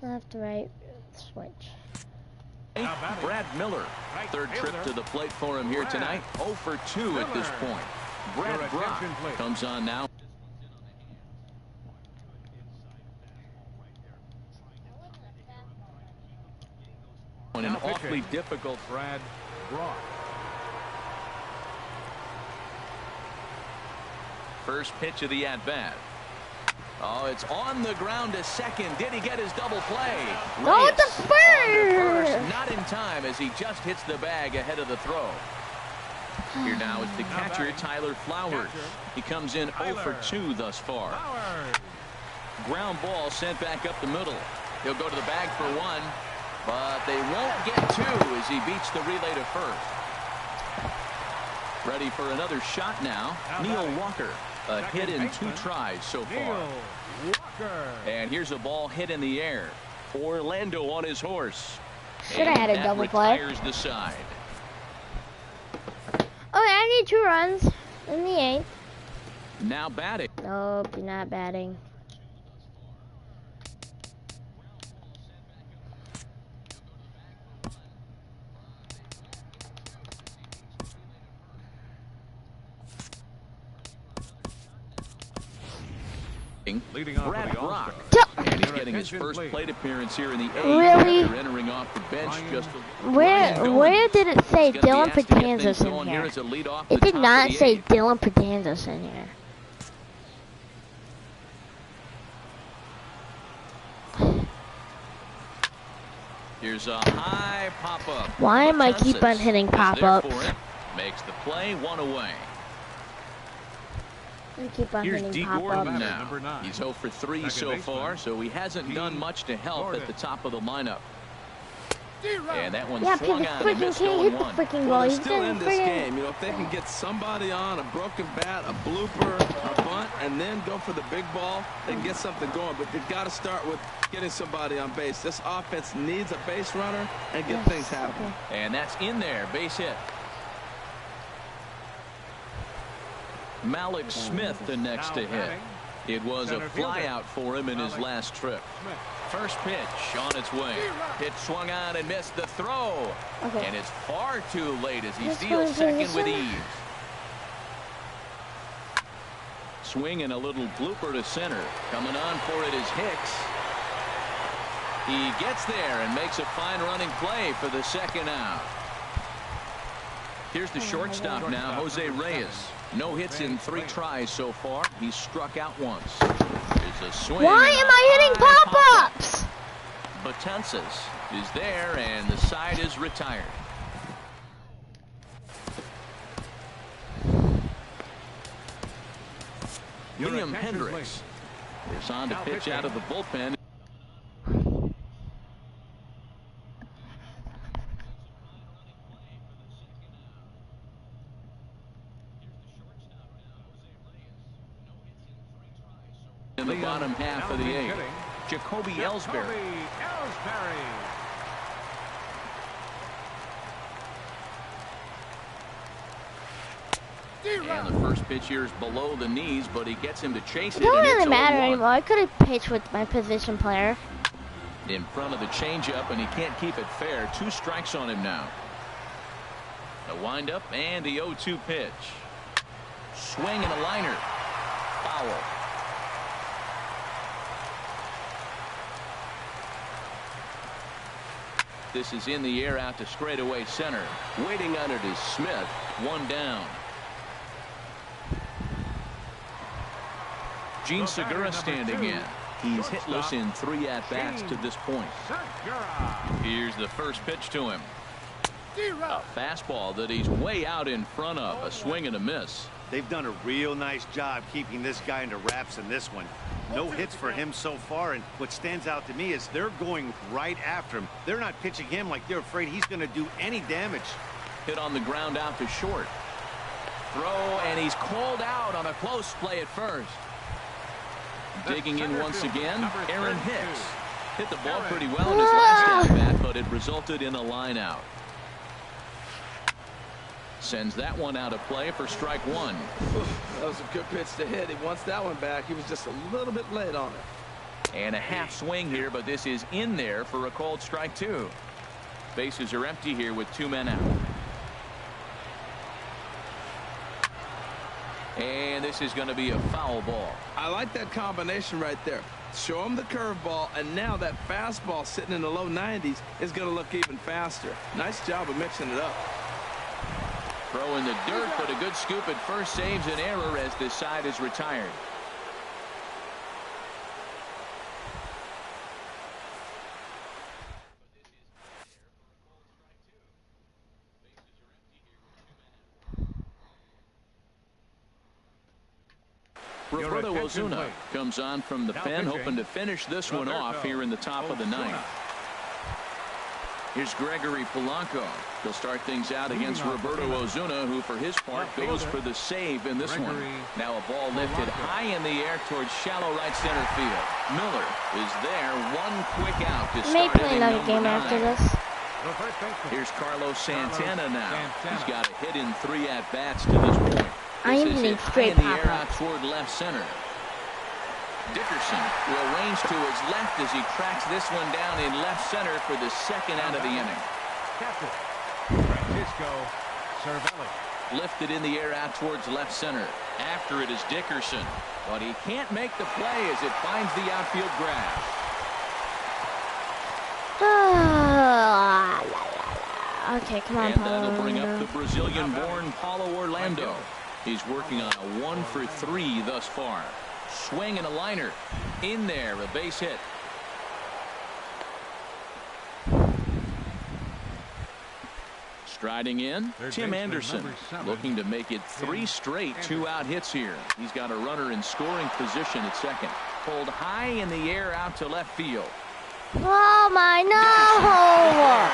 Left, right, switch. Brad Miller. Third trip to the plate for him here tonight. 0 for 2 at this point. Brad Brock comes on now. On an awfully difficult Brad Brock. first pitch of the at-bat. Oh, it's on the ground to second. Did he get his double play? Go with the Reyes on to first! first, not in time as he just hits the bag ahead of the throw. Here now is the catcher, Tyler Flowers. He comes in 0 for 2 thus far. Flowers. Ground ball sent back up the middle. He'll go to the bag for 1, but they won't get 2 as he beats the relay to first. Ready for another shot now. Neil Walker. A hit in 2 tries so far. Neil Walker. And here's a ball hit in the air. Orlando on his horse. Should have had a And double that play. retires the side. Okay, I need 2 runs in the 8th. Now batting. Nope, you're not batting. Leading off Brad for the Brock. All-Star. And he's getting his first plate appearance here in the 8th. Really? After entering off the bench just Where did it say He's gonna Dylan be asked to get things Patanzas in going here here? as a leadoff It the did top not of the say 8th. Dylan Patanzas in here. Here's a high pop-up. Why am I keep on hitting Is there pop-ups? for it. Makes the play, 1 away. I keep on Here's hitting D. pop-ups. Gordon Batter, now. number 9. He's 0 for 3 Second so baseman, far, so he hasn't D. done much to help Gordon. at the top of the lineup. And that one Yeah, swung people on and freaking missed can't hit the 0-1. freaking Well, ball. they're He's still doing in this freaking. game. You know, if they can get somebody on a broken bat, a blooper, a bunt, and then go for the big ball, they can get something going. But they've got to start with getting somebody on base. This offense needs a base runner and get things happening. And that's in there, base hit. Malik Smith the next to hit. It was a flyout for him in his last trip. First pitch on its way. Pitch swung on and missed the throw. Okay. And it's far too late as he This steals one's second with position. ease. Swing and a little blooper to center. Coming on for it is Hicks. He gets there and makes a fine running play for the second out. Here's the shortstop now, Jose Reyes. No hits in 3 tries so far. He's struck out once. There's a swing. Why and am a I hitting high pop-up. pop-ups? Betances is there, and the side is retired. Liam Hendricks is on to pitch out of the bullpen. In the bottom half of the 8th, Jacoby Ellsbury. And the first pitch here is below the knees, but he gets him to chase it. It don't and really it's matter 0-1. anymore. I could have pitched with my position player. In front of the changeup, and he can't keep it fair. 2 strikes on him now. The windup and the 0-2 pitch. Swing and a liner. Foul. This is in the air out to straightaway center. Waiting on it is Smith. 1 down. Gene Segura standing in. He's hitless in 3 at-bats to this point. Here's the first pitch to him. A fastball that he's way out in front of. A swing and a miss. They've done a real nice job keeping this guy under wraps in this one. No hits for him so far, and what stands out to me is they're going right after him. They're not pitching him like they're afraid he's going to do any damage. Hit on the ground out to short. Throw, and he's called out on a close play at first. Digging in once again, Aaron Hicks. Hit the ball pretty well in his last at-bat, but it resulted in a line out. Sends that one out of play for strike 1. That was a good pitch to hit. He wants that one back. He was just a little bit late on it. And a half swing here, but this is in there for a called strike 2. Bases are empty here with 2 men out. And this is going to be a foul ball. I like that combination right there. Show him the curveball, and now that fastball sitting in the low 90s is going to look even faster. Nice job of mixing it up. Throw in the dirt, but a good scoop at first saves an error as this side is retired. Roberto Ozuna comes on from the pen, hoping to finish this one off here in the top of the 9th. Here's Gregory Polanco. He'll start things out against Roberto Ozuna, who for his part goes for the save in this one. Now a ball lifted high in the air towards shallow right center field. Miller is there. One quick out to start. May play another game after this. Here's Carlos Santana now. He's got a hit in 3 at-bats to this point. I am This is getting hit high straight in the air pop-up. out toward left center. Dickerson will range to his left as he tracks this one down in left center for the 2nd out of the inning. Captain Francisco Cervelli. Lifted in the air out towards left center. After it is Dickerson, but he can't make the play as it finds the outfield grass. Okay, come on, And that'll bring up the Paulo. Brazilian-born Paulo Orlando. He's working on a 1 for 3 thus far. Swing and a liner. In there, a base hit. Striding in, Tim Anderson, looking to make it 3 straight 2-out hits here. He's got a runner in scoring position at second. Pulled high in the air out to left field. Oh my no!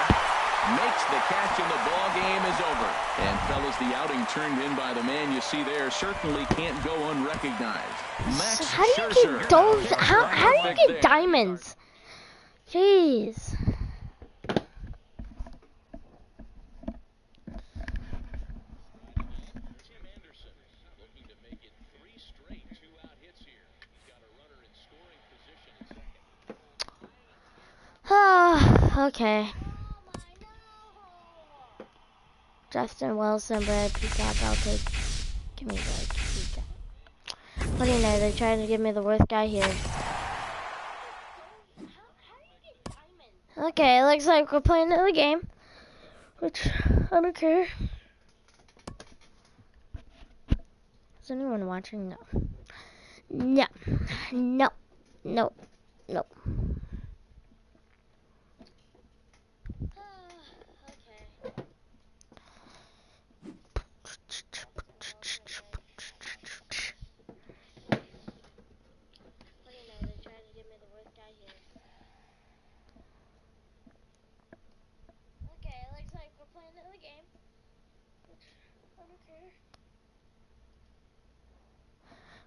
Makes the catch and the ball game is over. And fellas, the outing turned in by the man you see there certainly can't go unrecognized. Max How do you Scherzer. get those? How do you get diamonds? Jeez. Tim Anderson looking to make it 3 straight 2-out hits here. He's got a runner in scoring position at second. Okay. Justin Wilson, Brad Peacock, I'll take. Give me the Peacock. What do you know? They're trying to give me the worst guy here. Okay, looks like we're playing another game. Which, I don't care. Is anyone watching? No. No. No. No. No.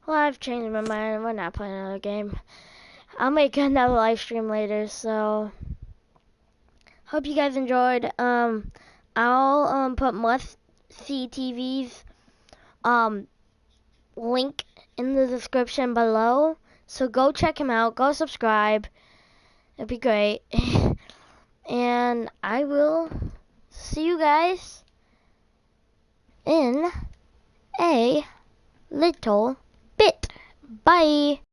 Well, I've changed my mind. We're not playing another game. I'll make another live stream later, so hope you guys enjoyed. I'll put Must See TV's link in the description below. So go check him out. Go subscribe. It'd be great. And I will see you guys in a little bit. Bye.